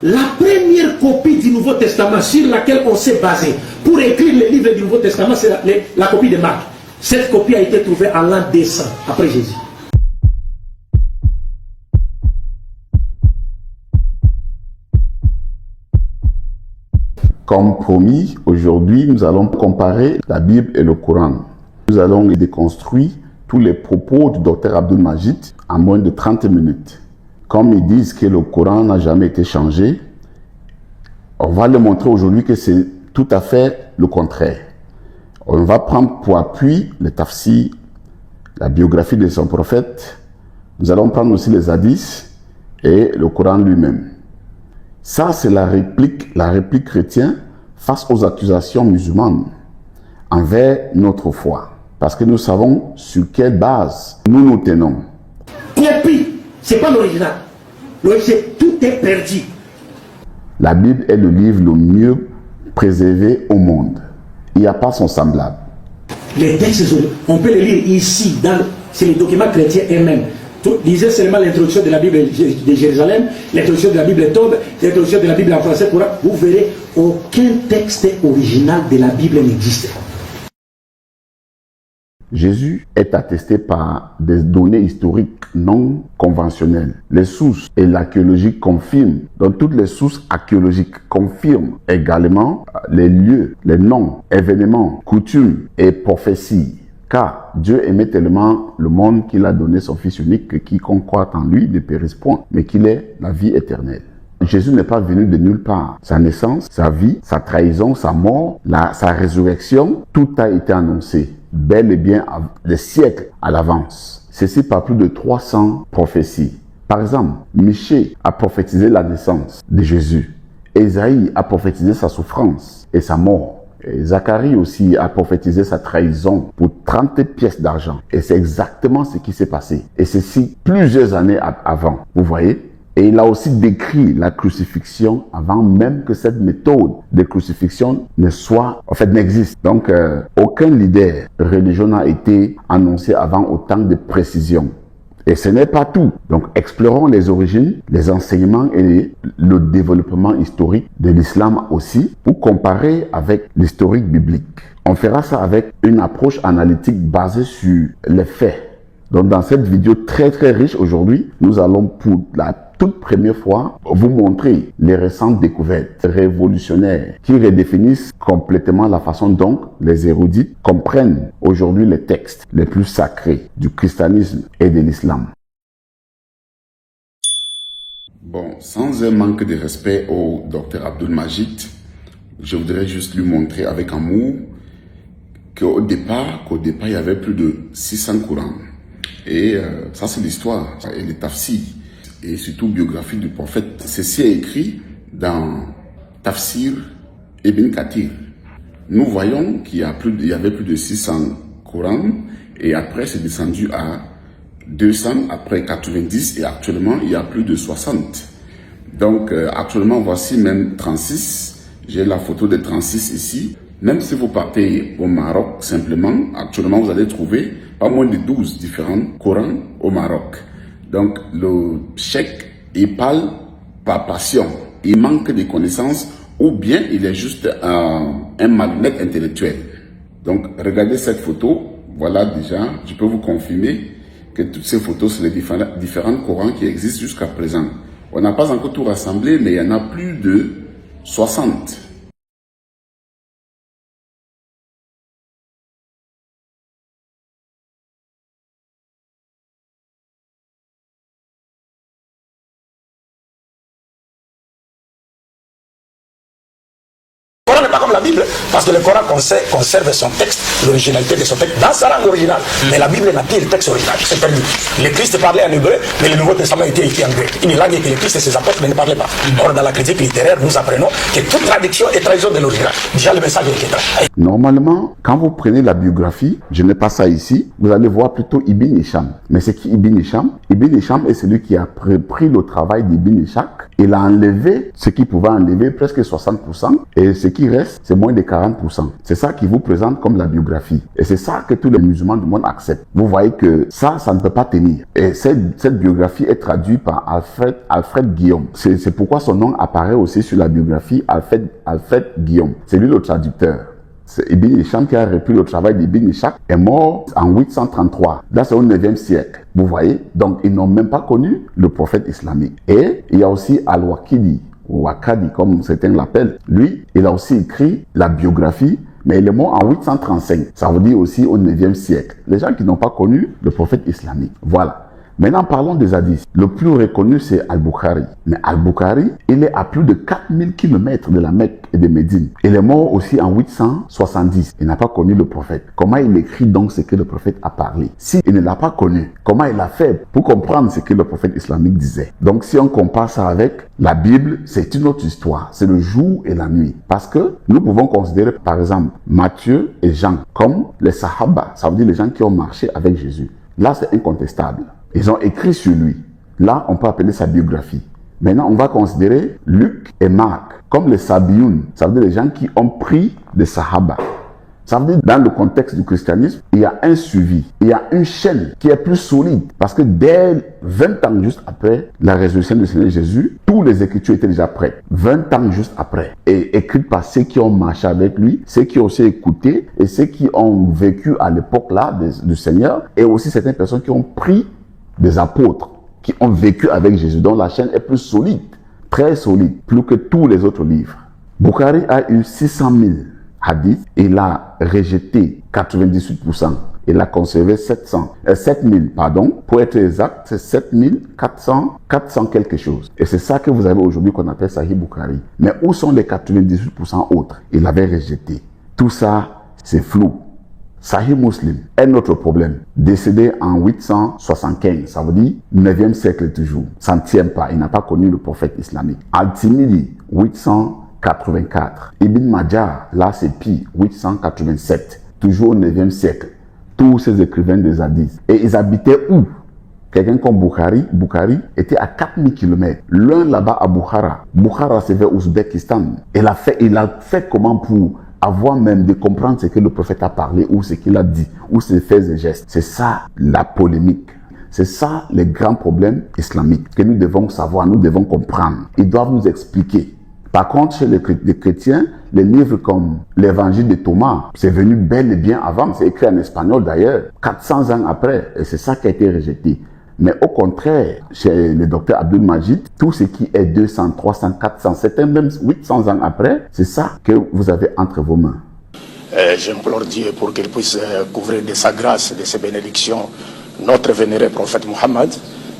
La première copie du Nouveau Testament sur laquelle on s'est basé pour écrire les livres du Nouveau Testament, c'est la copie de Marc. Cette copie a été trouvée en l'an 200 après Jésus. Comme promis, aujourd'hui, nous allons comparer la Bible et le Coran. Nous allons déconstruire tous les propos du Dr Abdul-Majid en moins de 30 minutes. Comme ils disent que le Coran n'a jamais été changé, on va le montrer aujourd'hui que c'est tout à fait le contraire. On va prendre pour appui le tafsir, la biographie de son prophète. Nous allons prendre aussi les hadiths et le Coran lui-même. Ça, c'est la réplique chrétienne face aux accusations musulmanes envers notre foi. Parce que nous savons sur quelle base nous nous tenons. Copie, c'est pas l'original. Tout est perdu. La Bible est le livre le mieux préservé au monde. Il n'y a pas son semblable. Les textes, on peut les lire ici, c'est les documents chrétiens eux-mêmes. Lisez seulement l'introduction de la Bible de Jérusalem, l'introduction de la Bible Tob, l'introduction de la Bible en français, vous verrez, aucun texte original de la Bible n'existe. Jésus est attesté par des données historiques non conventionnelles. Les sources et l'archéologie confirment, donc toutes les sources archéologiques confirment également les lieux, les noms, événements, coutumes et prophéties. Car Dieu aimait tellement le monde qu'il a donné son Fils unique que quiconque croit en lui ne périsse point, mais qu'il ait la vie éternelle. Jésus n'est pas venu de nulle part. Sa naissance, sa vie, sa trahison, sa mort, sa résurrection, tout a été annoncé, bel et bien des siècles à l'avance. Ceci par plus de 300 prophéties. Par exemple, Michée a prophétisé la naissance de Jésus. Ésaïe a prophétisé sa souffrance et sa mort. Et Zacharie aussi a prophétisé sa trahison pour 30 pièces d'argent. Et c'est exactement ce qui s'est passé. Et ceci plusieurs années avant. Vous voyez? Et il a aussi décrit la crucifixion avant même que cette méthode de crucifixion n'existe. Donc, aucun leader religieux n'a été annoncé avant autant de précision. Et ce n'est pas tout. Donc, explorons les origines, les enseignements et le développement historique de l'islam aussi pour comparer avec l'historique biblique. On fera ça avec une approche analytique basée sur les faits. Donc, dans cette vidéo très riche aujourd'hui, nous allons pour la toute première fois vous montrer les récentes découvertes révolutionnaires qui redéfinissent complètement la façon dont les érudits comprennent aujourd'hui les textes les plus sacrés du christianisme et de l'islam. Bon, sans un manque de respect au Dr Abdul-Majid, je voudrais juste lui montrer avec amour qu'au départ, il y avait plus de 600 Corans. Et ça, c'est l'histoire et les tafsirs. Et surtout biographie du prophète. Ceci est écrit dans Tafsir Ibn Kathir. Nous voyons qu'il y avait plus de 600 Corans et après c'est descendu à 200, après 90 et actuellement il y a plus de 60. Donc actuellement voici même 36. J'ai la photo de 36 ici. Même si vous partez au Maroc simplement, actuellement vous allez trouver pas moins de 12 différents Corans au Maroc. Donc, le cheikh, il parle par passion. Il manque de connaissances ou bien il est juste un malhonnête intellectuel. Donc, regardez cette photo. Voilà déjà, je peux vous confirmer que toutes ces photos sont les différents Corans qui existent jusqu'à présent. On n'a pas encore tout rassemblé, mais il y en a plus de 60. Le Coran n'est pas comme la Bible, parce que le Coran conserve son texte, l'originalité de son texte, dans sa langue originale. Mais la Bible n'a plus le texte original, c'est perdu. Le Christ parlait en hébreu, mais le Nouveau Testament était écrit en grec. Une langue que le Christ et ses apôtres ne parlaient pas. Or, dans la critique littéraire, nous apprenons que toute traduction est trahison de l'original. Déjà, le message est clair. Normalement, quand vous prenez la biographie, je n'ai pas ça ici, vous allez voir plutôt Ibn Hisham. Mais c'est qui Ibn Hisham? Ibn Hisham est celui qui a pris le travail d'Ibn Ishaq Il a enlevé ce qu'il pouvait enlever, presque 60%, et ce qui reste, c'est moins de 40%. C'est ça qui vous présente comme la biographie. Et c'est ça que tous les musulmans du monde acceptent. Vous voyez que ça ne peut pas tenir. Et cette biographie est traduite par Alfred Guillaume. C'est pourquoi son nom apparaît aussi sur la biographie Alfred Guillaume. C'est lui le traducteur. Ibn Hisham qui a repris le travail d'Ibn Ishaq est mort en 833. Là, c'est au 9e siècle. Vous voyez? Donc, ils n'ont même pas connu le prophète islamique. Et il y a aussi Al-Waqidi, ou Wakadi, comme certains l'appellent. Lui, il a aussi écrit la biographie, mais il est mort en 835. Ça veut dire aussi au 9e siècle. Les gens qui n'ont pas connu le prophète islamique. Voilà. Maintenant, parlons des hadiths. Le plus reconnu, c'est Al-Bukhari. Mais Al-Bukhari, il est à plus de 4000 km de la Mecque et de Médine. Il est mort aussi en 870. Il n'a pas connu le prophète. Comment il écrit donc ce que le prophète a parlé? S'il ne l'a pas connu, comment il a fait pour comprendre ce que le prophète islamique disait? Donc, si on compare ça avec la Bible, c'est une autre histoire. C'est le jour et la nuit. Parce que nous pouvons considérer, par exemple, Matthieu et Jean comme les Sahaba. Ça veut dire les gens qui ont marché avec Jésus. Là, c'est incontestable. Ils ont écrit sur lui. Là, on peut appeler sa biographie. Maintenant, on va considérer Luc et Marc comme les Sabioun. Ça veut dire les gens qui ont pris des Sahaba. Ça veut dire, dans le contexte du christianisme, il y a un suivi. Il y a une chaîne qui est plus solide. Parce que dès 20 ans juste après la résurrection du Seigneur Jésus, tous les Écritures étaient déjà prêtes. 20 ans juste après. Et écrites par ceux qui ont marché avec lui, ceux qui ont aussi écouté et ceux qui ont vécu à l'époque-là du Seigneur. Et aussi certaines personnes qui ont pris des apôtres qui ont vécu avec Jésus, dont la chaîne est plus solide, très solide, plus que tous les autres livres. Bukhari a eu 600 000 hadiths, il a rejeté 98%, il a conservé 7000, pour être exact, c'est 7400 quelque chose. Et c'est ça que vous avez aujourd'hui qu'on appelle Sahih Bukhari. Mais où sont les 98% autres? Il avait rejeté. Tout ça, c'est flou. Sahih Muslim, un autre problème, décédé en 875, ça veut dire 9e siècle toujours. Ça ne tient pas, il n'a pas connu le prophète islamique. Al-Timidi, 884. Ibn Majah, là c'est pire, 887, toujours au 9e siècle. Tous ces écrivains des hadiths. Et ils habitaient où? Quelqu'un comme Bukhari était à 4000 km. L'un là-bas à Bukhara. Bukhara, c'est vers Ouzbékistan. Il a fait comment pour avoir même de comprendre ce que le prophète a parlé ou ce qu'il a dit, ou ses faits et gestes. C'est ça la polémique. C'est ça les grands problèmes islamiques que nous devons savoir, nous devons comprendre. Ils doivent nous expliquer. Par contre, chez les chrétiens, les livres comme l'évangile de Thomas, c'est venu bel et bien avant, c'est écrit en espagnol d'ailleurs, 400 ans après, et c'est ça qui a été rejeté. Mais au contraire, chez le docteur Abdul Majid, tout ce qui est 200, 300, 400, c'était même 800 ans après, c'est ça que vous avez entre vos mains. J'implore Dieu pour qu'il puisse couvrir de sa grâce, de ses bénédictions, notre vénéré prophète Mohammed,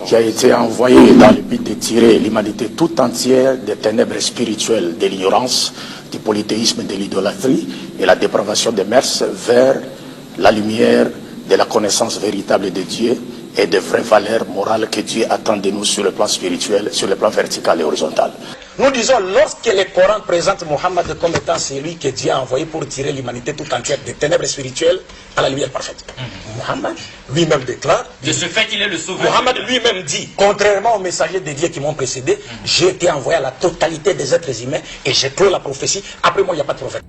qui a été envoyé dans le but de tirer l'humanité tout entière des ténèbres spirituelles, de l'ignorance, du polythéisme, de l'idolâtrie et la dépravation des mœurs vers la lumière de la connaissance véritable de Dieu et de vraies valeurs morales que Dieu attend de nous sur le plan spirituel, sur le plan vertical et horizontal. Nous disons, lorsque le Coran présente Mohammed comme étant celui que Dieu a envoyé pour tirer l'humanité tout entière des ténèbres spirituelles à la lumière parfaite. Mohammed lui-même déclare, de ce fait qu'il est le sauveur. Mohammed lui-même dit, contrairement aux messagers de Dieu qui m'ont précédé, j'ai été envoyé à la totalité des êtres humains et j'ai clos la prophétie. Après moi, il n'y a pas de prophète.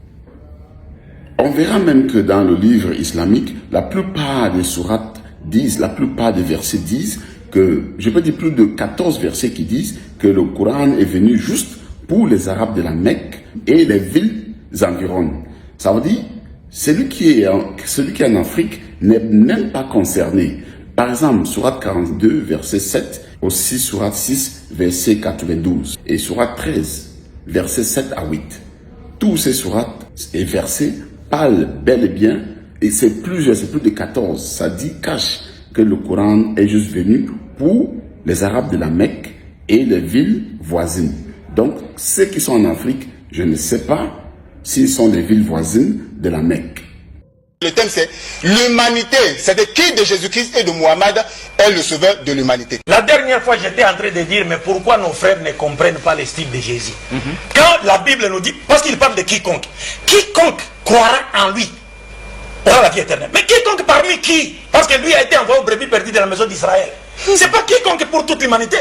On verra même que dans le livre islamique, la plupart des sourates disent, la plupart des versets disent que, je peux dire plus de 14 versets qui disent que le Coran est venu juste pour les Arabes de la Mecque et les villes environnantes. Ça veut dire, celui qui est en Afrique n'est même pas concerné. Par exemple, sourate 42, verset 7, aussi sourate 6, verset 92, et sourate 13, verset 7 à 8. Tous ces sourates et versets parlent bel et bien, et c'est plus de 14. Ça dit, cache que le Coran est juste venu pour les Arabes de la Mecque et les villes voisines. Donc, ceux qui sont en Afrique, je ne sais pas s'ils sont les villes voisines de la Mecque. Le thème c'est l'humanité. C'est de qui de Jésus-Christ et de Mohammed est le sauveur de l'humanité. La dernière fois, j'étais en train de dire, mais pourquoi nos frères ne comprennent pas les styles de Jésus? Quand la Bible nous dit, parce qu'il parle de quiconque, quiconque croira en lui aura la vie éternelle. Mais quiconque parmi qui? Parce que lui a été envoyé aux brebis perdues de la maison d'Israël. C'est pas quiconque pour toute l'humanité.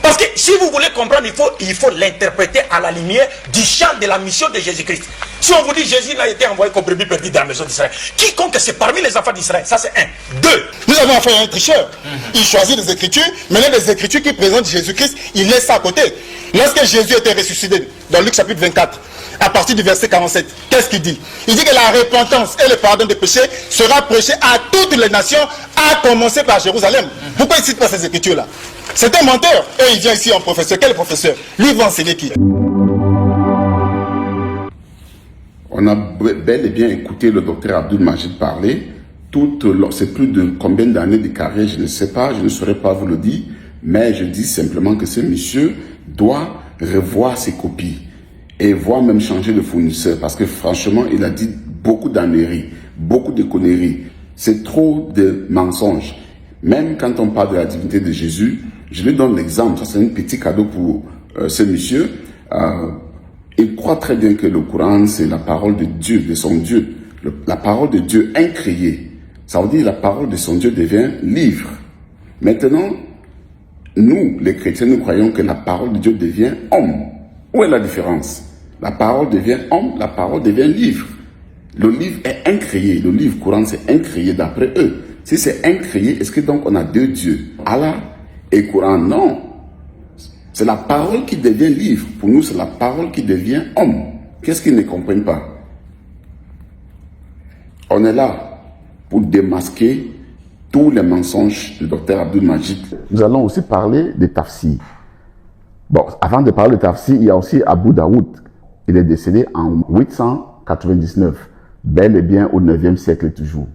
Parce que si vous voulez comprendre, il faut l'interpréter à la lumière du champ de la mission de Jésus-Christ. Si on vous dit Jésus n'a été envoyé comme brebis perdu dans la maison d'Israël, quiconque c'est parmi les enfants d'Israël, ça c'est un. Deux. Nous avons affaire à un tricheur. Il choisit des écritures, maintenant des écritures qui présentent Jésus-Christ, il laisse ça à côté. Lorsque Jésus était ressuscité, dans Luc chapitre 24, à partir du verset 47, qu'est-ce qu'il dit? Il dit que la repentance et le pardon des péchés sera prêché à toutes les nations, à commencer par Jérusalem. Pourquoi il ne cite pas ces écritures-là? C'est un menteur. Et il vient ici en professeur. Quel professeur? Lui va enseigner qui? On a bel et bien écouté le docteur Abdul Majid parler. C'est plus de combien d'années de carrière, je ne sais pas, je ne saurais pas vous le dire. Mais je dis simplement que ce monsieur doit revoir ses copies et voire même changer de fournisseur, parce que franchement, il a dit beaucoup d'âneries, beaucoup de conneries. C'est trop de mensonges. Même quand on parle de la divinité de Jésus, je lui donne l'exemple, ça c'est un petit cadeau pour ce monsieur. Il croit très bien que le Coran, c'est la parole de Dieu, de son Dieu. La parole de Dieu incréée. Ça veut dire la parole de son Dieu devient livre. Maintenant, nous, les chrétiens, nous croyons que la parole de Dieu devient homme. Où est la différence? La parole devient homme, la parole devient livre. Le livre est incréé. Le livre Coran, c'est incréé d'après eux. Si c'est incréé, est-ce que donc on a deux dieux? Allah et Coran? Non. C'est la parole qui devient livre. Pour nous, c'est la parole qui devient homme. Qu'est-ce qu'ils ne comprennent pas? On est là pour démasquer tous les mensonges du docteur Abdul Majid. Nous allons aussi parler de tafsir. Bon, avant de parler de tafsir, il y a aussi Abu Daoud. Il est décédé en 899, bel et bien au 9e siècle toujours.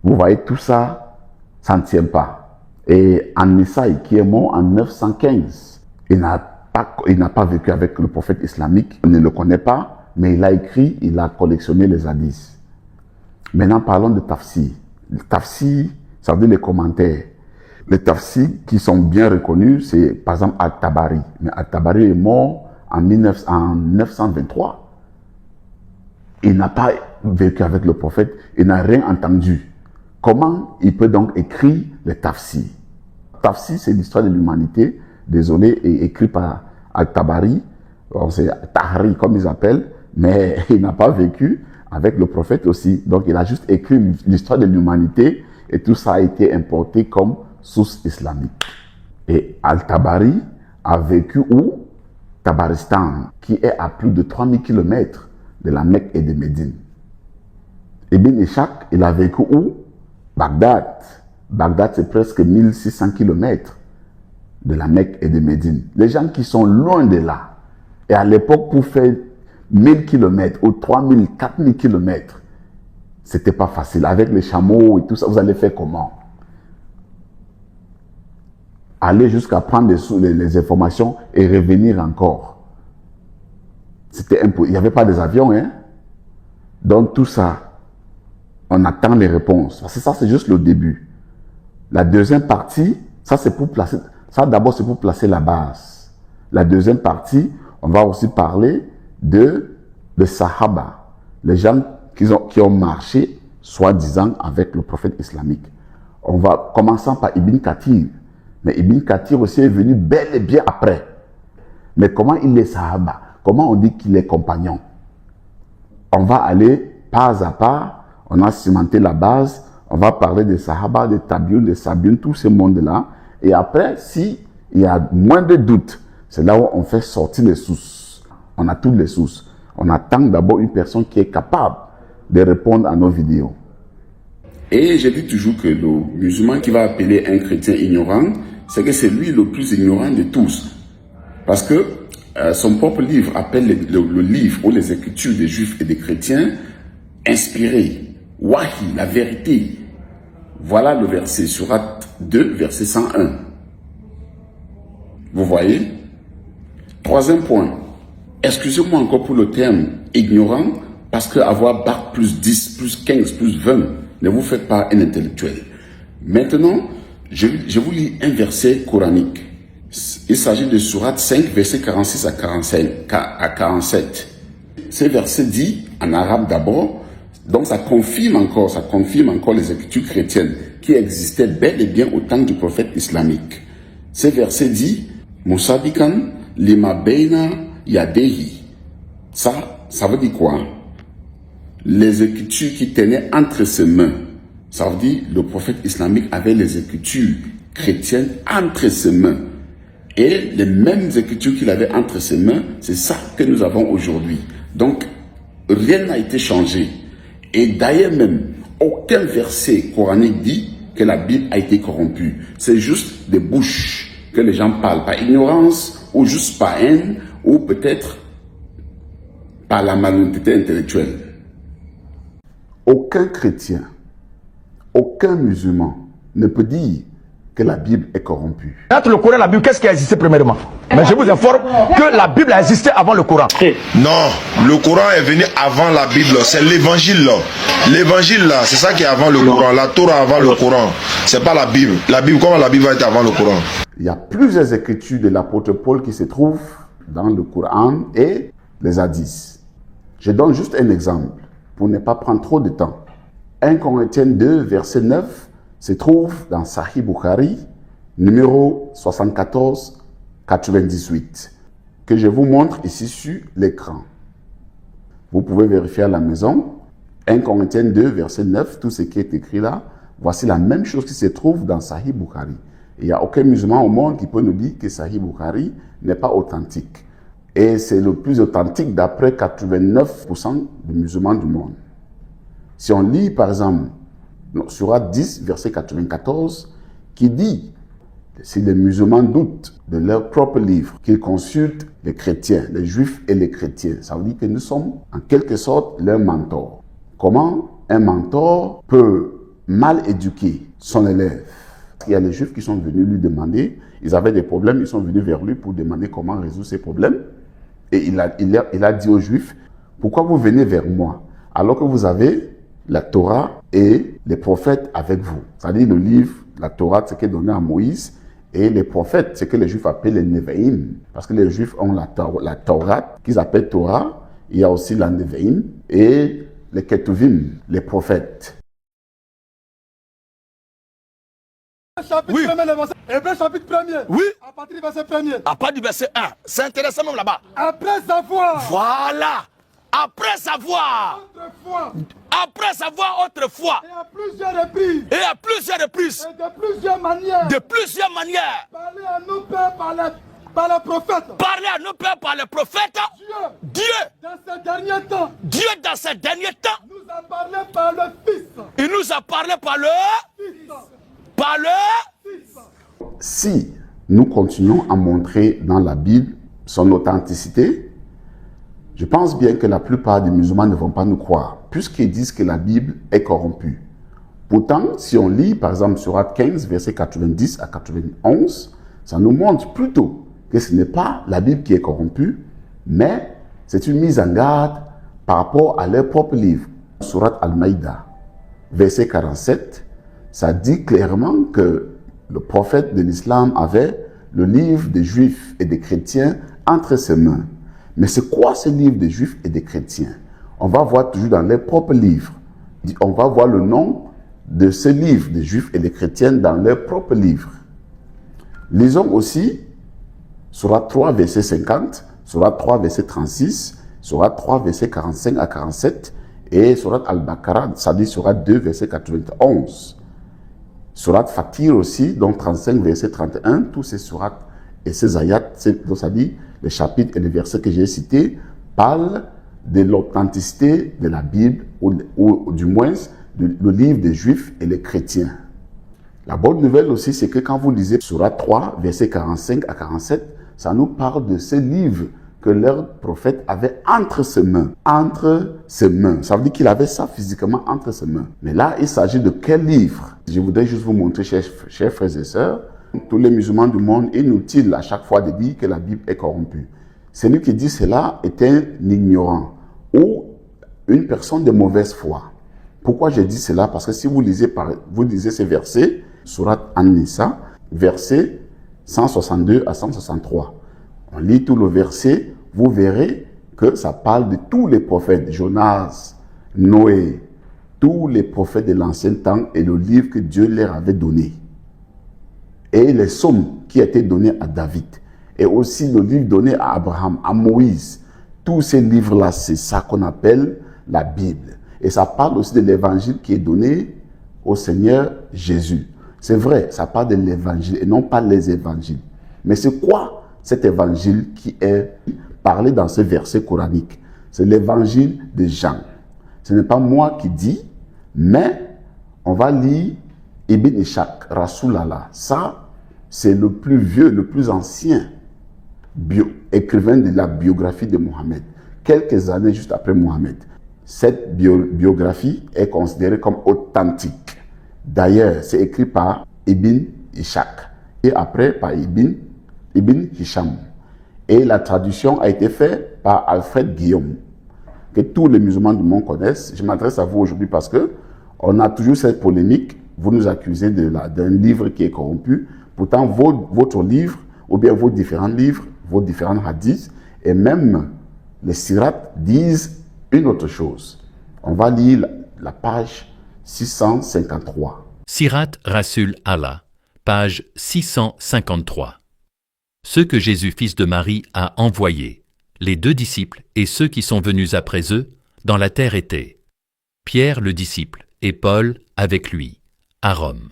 Vous voyez, tout ça, ça ne tient pas. Et An-Nisaï, qui est mort en 915, il n'a pas vécu avec le prophète islamique, il ne le connaît pas, mais il a écrit, il a collectionné les hadiths. Maintenant, parlons de tafsir. Le tafsir, ça veut dire les commentaires. Les tafsirs qui sont bien reconnus, c'est par exemple Al-Tabari. Mais Al-Tabari est mort en 923. Il n'a pas vécu avec le prophète, il n'a rien entendu. Comment il peut donc écrire les tafsirs? Tafsir, c'est l'histoire de l'humanité, désolé, et écrit par Al-Tabari. C'est Tahri, comme ils appellent, mais il n'a pas vécu avec le prophète aussi. Donc, il a juste écrit l'histoire de l'humanité et tout ça a été importé comme source islamique. Et Al-Tabari a vécu où? Tabaristan, qui est à plus de 3000 km de la Mecque et de Médine. Ibn Ishaq, il a vécu où? Bagdad. Bagdad, c'est presque 1600 km de la Mecque et de Médine. Les gens qui sont loin de là. Et à l'époque, pour faire 1000 km ou 3000, 4000 km, c'était pas facile. Avec les chameaux et tout ça, vous allez faire comment? Aller jusqu'à prendre les informations et revenir encore. C'était impossible. Il n'y avait pas des avions, hein? Donc tout ça, on attend les réponses. Parce que ça, c'est juste le début. La deuxième partie, ça c'est pour placer, ça d'abord c'est pour placer la base. La deuxième partie, on va aussi parler de Sahaba, les gens qui ont marché, soi-disant, avec le prophète islamique. On va commencer par Ibn Kathir. Mais Ibn Kathir aussi est venu bel et bien après. Mais comment il est Sahaba? Comment on dit qu'il est compagnon? On va aller pas à pas, on a cimenté la base, on va parler des Sahaba, des Tabi'un, des Sabi'un, tout ce monde-là. Et après, si il y a moins de doutes, c'est là où on fait sortir les sources. On a toutes les sources. On attend d'abord une personne qui est capable de répondre à nos vidéos. Et je dis toujours que le musulman qui va appeler un chrétien ignorant, c'est que c'est lui le plus ignorant de tous. Parce que son propre livre appelle le livre ou les écritures des juifs et des chrétiens inspirés. Wahi, la vérité. Voilà le verset, Surat 2, verset 101. Vous voyez? Troisième point. Excusez-moi encore pour le terme ignorant, parce qu'avoir bac plus 10, plus 15, plus 20, ne vous faites pas un intellectuel. Maintenant, je vous lis un verset coranique. Il s'agit de Surat 5, verset 46 à 47. Ce verset dit, en arabe d'abord, donc ça confirme encore les écritures chrétiennes qui existaient bel et bien au temps du prophète islamique. Ce verset dit, Musabikan lima beina yadehi. Ça veut dire quoi? Les écritures qui tenaient entre ses mains. Ça veut dire le prophète islamique avait les écritures chrétiennes entre ses mains. Et les mêmes écritures qu'il avait entre ses mains, c'est ça que nous avons aujourd'hui. Donc, rien n'a été changé. Et d'ailleurs même, aucun verset coranique dit que la Bible a été corrompue. C'est juste des bouches que les gens parlent par ignorance, ou juste par haine, ou peut-être par la malhonnêteté intellectuelle. Aucun chrétien, aucun musulman ne peut dire que la Bible est corrompue. Entre le Coran et la Bible, qu'est-ce qui a existé premièrement? Mais je vous informe que la Bible a existé avant le Coran. Non, le Coran est venu avant la Bible. C'est l'évangile là. L'évangile là, c'est ça qui est avant le Coran. La Torah avant le Coran. C'est pas la Bible. La Bible, comment la Bible va être avant le Coran? Il y a plusieurs écritures de l'apôtre Paul qui se trouvent dans le Coran et les hadiths. Je donne juste un exemple pour ne pas prendre trop de temps. 1 Corinthiens 2, verset 9 se trouve dans Sahih Bukhari, numéro 74-98, que je vous montre ici sur l'écran. Vous pouvez vérifier à la maison. 1 Corinthiens 2, verset 9, tout ce qui est écrit là, voici la même chose qui se trouve dans Sahih Bukhari. Il n'y a aucun musulman au monde qui peut nous dire que Sahih Bukhari n'est pas authentique. Et c'est le plus authentique d'après 89% des musulmans du monde. Si on lit par exemple Sourate 10, verset 94, qui dit, si les musulmans doutent de leur propre livre, qu'ils consultent les chrétiens, les juifs et les chrétiens. Ça veut dire que nous sommes en quelque sorte leurs mentors. Comment un mentor peut mal éduquer son élève? Il y a les juifs qui sont venus lui demander, ils avaient des problèmes, ils sont venus vers lui pour demander comment résoudre ces problèmes. Et il a dit aux juifs, pourquoi vous venez vers moi alors que vous avez la Torah et les prophètes avec vous? C'est-à-dire le livre, la Torah, c'est qui est donné à Moïse, et les prophètes, c'est que les juifs appellent les Nevi'im. Parce que les juifs ont la Torah, qu'ils appellent Torah, il y a aussi la Nevi'im, et les Ketuvim, les prophètes. Chapitre 1er, Hébreux chapitre 1er. Oui. À partir du verset 1er. À part du verset 1, c'est intéressant même là-bas. Après avoir. Voilà. Après savoir. Autrefois. Après savoir autrefois. Et à plusieurs reprises. Et à plusieurs reprises. Et de plusieurs manières. De plusieurs manières. Parler à nos pères par les prophètes. Parler à nos pères par les prophètes. Dieu. Dans ces derniers temps. Dieu dans ces derniers temps. Nous a parlé par le Fils. Il nous a parlé par le Fils. Par le Fils. Si nous continuons à montrer dans la Bible son authenticité, je pense bien que la plupart des musulmans ne vont pas nous croire, puisqu'ils disent que la Bible est corrompue. Pourtant, si on lit par exemple Sourate 15, versets 90 à 91, ça nous montre plutôt que ce n'est pas la Bible qui est corrompue, mais c'est une mise en garde par rapport à leur propre livre. Sourate Al-Maïda, verset 47, ça dit clairement que le prophète de l'islam avait le livre des juifs et des chrétiens entre ses mains. Mais c'est quoi ce livre des juifs et des chrétiens? On va voir toujours dans leurs propres livres. On va voir le nom de ce livre des juifs et des chrétiens dans leurs propres livres. Lisons aussi Sourate 3, verset 50, Sourate 3, verset 36, Sourate 3, verset 45 à 47 et Sourate Al-Baqarah, ça dit Sourate 2, verset 91. Sourate Fatir aussi, donc 35, verset 31, tous ces sourates et ces ayats, donc ça dit, les chapitres et les versets que j'ai cités, parlent de l'authenticité de la Bible, ou du moins, le livre des Juifs et les chrétiens. La bonne nouvelle aussi, c'est que quand vous lisez Sourate 3, verset 45 à 47, ça nous parle de ces livres que leur prophète avait entre ses mains. Entre ses mains. Ça veut dire qu'il avait ça physiquement entre ses mains. Mais là, il s'agit de quel livre? Je voudrais juste vous montrer, chers frères et sœurs, tous les musulmans du monde, inutile à chaque fois de dire que la Bible est corrompue. Celui qui dit cela est un ignorant ou une personne de mauvaise foi. Pourquoi je dis cela? Parce que si vous lisez ces versets, Sourate An-Nisa, versets 162 à 163, on lit tout le verset, vous verrez que ça parle de tous les prophètes, Jonas, Noé, tous les prophètes de l'ancien temps et le livre que Dieu leur avait donné. Et les psaumes qui étaient donnés à David. et aussi le livre donné à Abraham, à Moïse. Tous ces livres-là, c'est ça qu'on appelle la Bible. Et ça parle aussi de l'évangile qui est donné au Seigneur Jésus. C'est vrai, ça parle de l'évangile et non pas les évangiles. Mais c'est quoi cet évangile qui est parlé dans ce verset coranique? C'est l'évangile de Jean. Ce n'est pas moi qui dis, mais on va lire Ibn Ishaq, Rasulallah. Ça, c'est le plus vieux, le plus ancien écrivain de la biographie de Mohammed, quelques années juste après Mohammed. Cette biographie est considérée comme authentique. D'ailleurs, c'est écrit par Ibn Ishaq et après par Ibn Hisham. Et la traduction a été faite par Alfred Guillaume, que tous les musulmans du monde connaissent. Je m'adresse à vous aujourd'hui parce que on a toujours cette polémique. Vous nous accusez d'un livre qui est corrompu. Pourtant, votre livre, ou bien vos différents livres, vos différents hadiths, et même les sirats disent une autre chose. On va lire la page 653. Sirat Rasul Allah, page 653. Ceux que Jésus, fils de Marie, a envoyés, les 2 disciples et ceux qui sont venus après eux, dans la terre étaient Pierre le disciple et Paul avec lui, à Rome.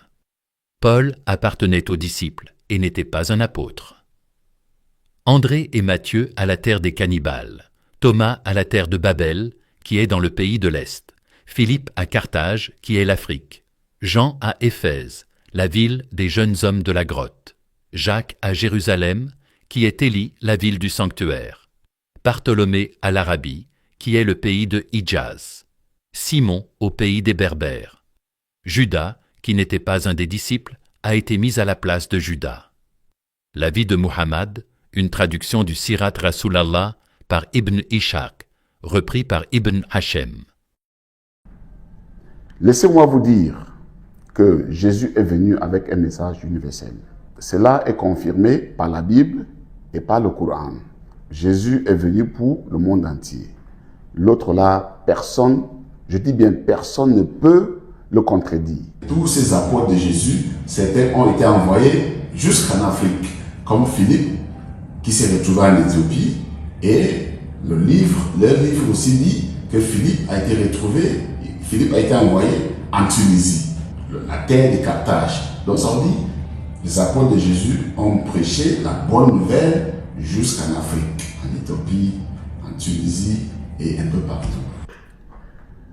Paul appartenait aux disciples et n'était pas un apôtre. André et Matthieu à la terre des cannibales, Thomas à la terre de Babel, qui est dans le pays de l'Est, Philippe à Carthage, qui est l'Afrique, Jean à Éphèse, la ville des jeunes hommes de la grotte, Jacques à Jérusalem, qui est Élie, la ville du sanctuaire, Bartholomée à l'Arabie, qui est le pays de Hijaz, Simon au pays des Berbères. Judas, qui n'était pas un des disciples, a été mis à la place de Judas. La vie de Muhammad, une traduction du Sirat Rasulallah par Ibn Ishaq, repris par Ibn Hachem. Laissez-moi vous dire que Jésus est venu avec un message universel. Cela est confirmé par la Bible et par le Coran. Jésus est venu pour le monde entier. L'autre là, personne, je dis bien personne ne peut le contredire. Tous ces apôtres de Jésus, certains ont été envoyés jusqu'en Afrique, comme Philippe, qui s'est retrouvé en Éthiopie, et leur livre aussi dit que Philippe a été envoyé en Tunisie, la terre de Carthage. Donc ça veut dire, les apôtres de Jésus ont prêché la bonne nouvelle jusqu'en Afrique, en Éthiopie, en Tunisie et un peu partout.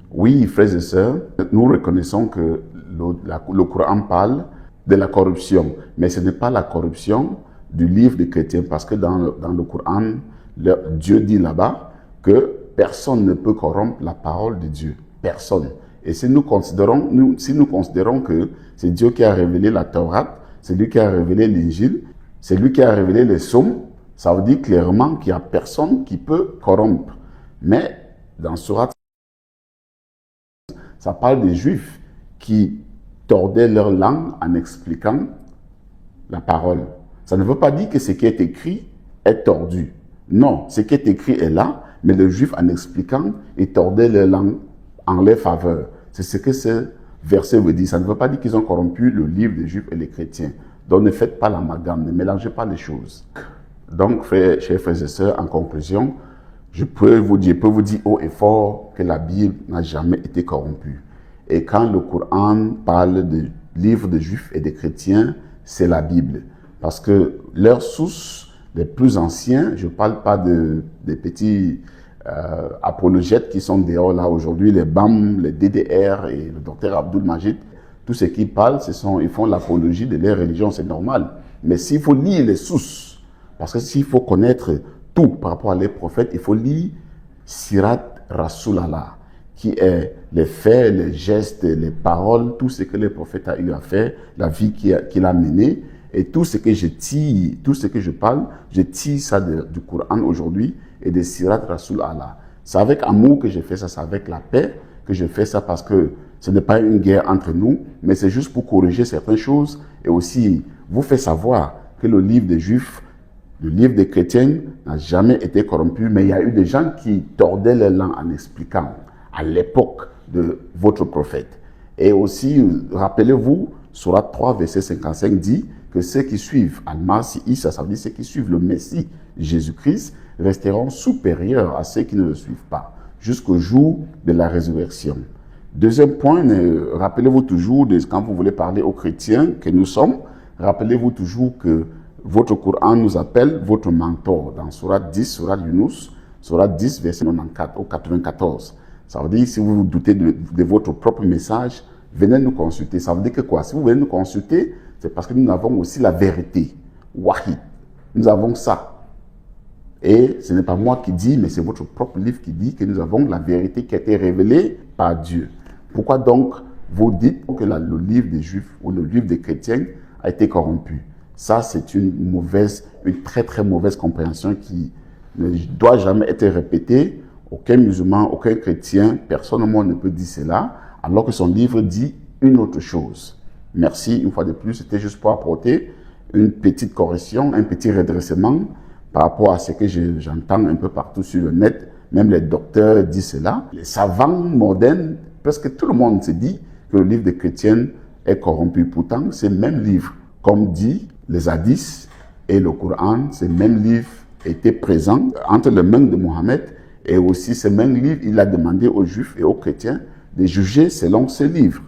Oui, frères et sœurs, nous reconnaissons que le Coran parle de la corruption, mais ce n'est pas la corruption du livre des chrétiens, parce que dans le Coran, Dieu dit là-bas que personne ne peut corrompre la parole de Dieu. Personne. Et si nous considérons que c'est Dieu qui a révélé la Torah, c'est lui qui a révélé l'Injil, c'est lui qui a révélé les psaumes, ça veut dire clairement qu'il n'y a personne qui peut corrompre. Mais dans Surat, ça parle des Juifs qui tordaient leur langue en expliquant la parole. Ça ne veut pas dire que ce qui est écrit est tordu. Non, ce qui est écrit est là, mais les Juifs, en expliquant, ils tordaient leur langue en leur faveur. C'est ce que ce verset veut dire. Ça ne veut pas dire qu'ils ont corrompu le livre des Juifs et les chrétiens. Donc ne faites pas l'amalgame, ne mélangez pas les choses. Donc, chers frères et sœurs, en conclusion, je peux vous dire haut et fort que la Bible n'a jamais été corrompue. Et quand le Coran parle de livres des Juifs et des chrétiens, c'est la Bible. Parce que leurs sources les plus anciens, je ne parle pas des petits apologètes qui sont dehors là aujourd'hui, les BAM, les DDR et le docteur Abdul Majid, tout ce qu'ils parlent, ils font l'apologie de leur religion, c'est normal. Mais s'il faut lire les sources, parce que s'il faut connaître tout par rapport à les prophètes, il faut lire Sirat Rasulallah, qui est les faits, les gestes, les paroles, tout ce que les prophètes ont eu à faire, la vie qu'il a menée, et tout ce que je tire, tout ce que je parle, je tire ça du Coran aujourd'hui et de Sirat Rasulallah. C'est avec amour que je fais ça, c'est avec la paix que je fais ça, parce que ce n'est pas une guerre entre nous, mais c'est juste pour corriger certaines choses et aussi vous faire savoir que le livre des Juifs, le livre des chrétiens n'a jamais été corrompu, mais il y a eu des gens qui tordaient les langues en expliquant à l'époque de votre prophète. Et aussi, rappelez-vous, Surat 3, verset 55 dit que que ceux qui suivent Al-Masih Issa, ça veut dire ceux qui suivent le Messie Jésus-Christ, resteront supérieurs à ceux qui ne le suivent pas, jusqu'au jour de la résurrection. Deuxième point, rappelez-vous toujours, quand vous voulez parler aux chrétiens que nous sommes, rappelez-vous toujours que votre Coran nous appelle votre mentor. Dans Surat 10, Surat Yunus, Surat 10, verset 94 ou 94. Ça veut dire, si vous vous doutez de votre propre message, venez nous consulter. Ça veut dire que quoi? Si vous venez nous consulter, c'est parce que nous avons aussi la vérité. Wahi. Nous avons ça. Et ce n'est pas moi qui dis, mais c'est votre propre livre qui dit que nous avons la vérité qui a été révélée par Dieu. Pourquoi donc vous dites que le livre des Juifs ou le livre des chrétiens a été corrompu? Ça, c'est une très très mauvaise compréhension qui ne doit jamais être répétée. Aucun musulman, aucun chrétien, personne au monde ne peut dire cela, alors que son livre dit une autre chose. Merci, une fois de plus, c'était juste pour apporter une petite correction, un petit redressement par rapport à ce que j'entends un peu partout sur le net. Même les docteurs disent cela. Les savants modernes, presque tout le monde se dit que le livre des chrétiens est corrompu. Pourtant, ce même livre, comme dit les hadiths et le Coran, ce même livre était présent entre les mains de Mohammed, et aussi ce même livre, il a demandé aux Juifs et aux chrétiens de juger selon ce livre.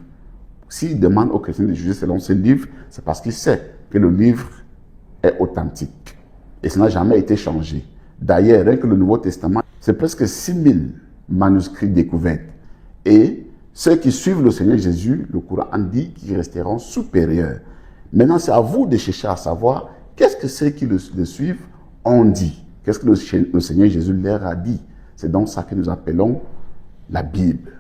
S'il demande aux chrétiens de juger selon ce livre, c'est parce qu'il sait que le livre est authentique. Et ça n'a jamais été changé. D'ailleurs, rien que le Nouveau Testament, c'est presque 6000 manuscrits découverts. Et ceux qui suivent le Seigneur Jésus, le Coran dit qu'ils resteront supérieurs. Maintenant, c'est à vous de chercher à savoir qu'est-ce que ceux qui le suivent ont dit. Qu'est-ce que le Seigneur Jésus leur a dit. C'est donc ça que nous appelons la Bible,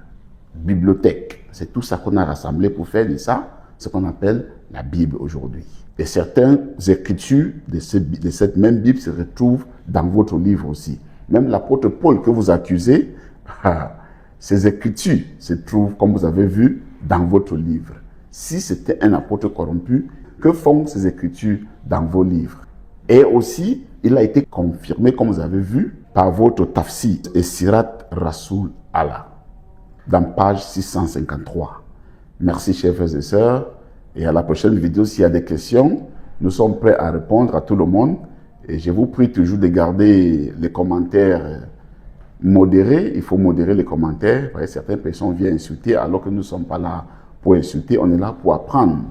bibliothèque. C'est tout ça qu'on a rassemblé pour faire de ça, ce qu'on appelle la Bible aujourd'hui. Et certaines écritures de cette même Bible se retrouvent dans votre livre aussi. Même l'apôtre Paul que vous accusez, ces écritures se trouvent, comme vous avez vu, dans votre livre. Si c'était un apôtre corrompu, que font ces écritures dans vos livres? Et aussi, il a été confirmé, comme vous avez vu, par votre tafsir et Sirat Rasoul Allah, dans page 653. Merci, chers frères et sœurs. Et à la prochaine vidéo, s'il y a des questions, nous sommes prêts à répondre à tout le monde. Et je vous prie toujours de garder les commentaires modérés. Il faut modérer les commentaires. Vous voyez, certaines personnes viennent insulter alors que nous ne sommes pas là pour insulter. On est là pour apprendre.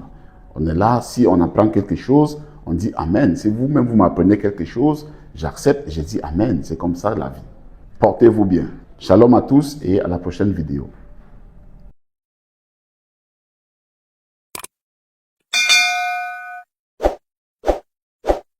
On est là, si on apprend quelque chose, on dit Amen. Si vous-même vous m'apprenez quelque chose, j'accepte et je dis Amen. C'est comme ça la vie. Portez-vous bien. Shalom à tous et à la prochaine vidéo.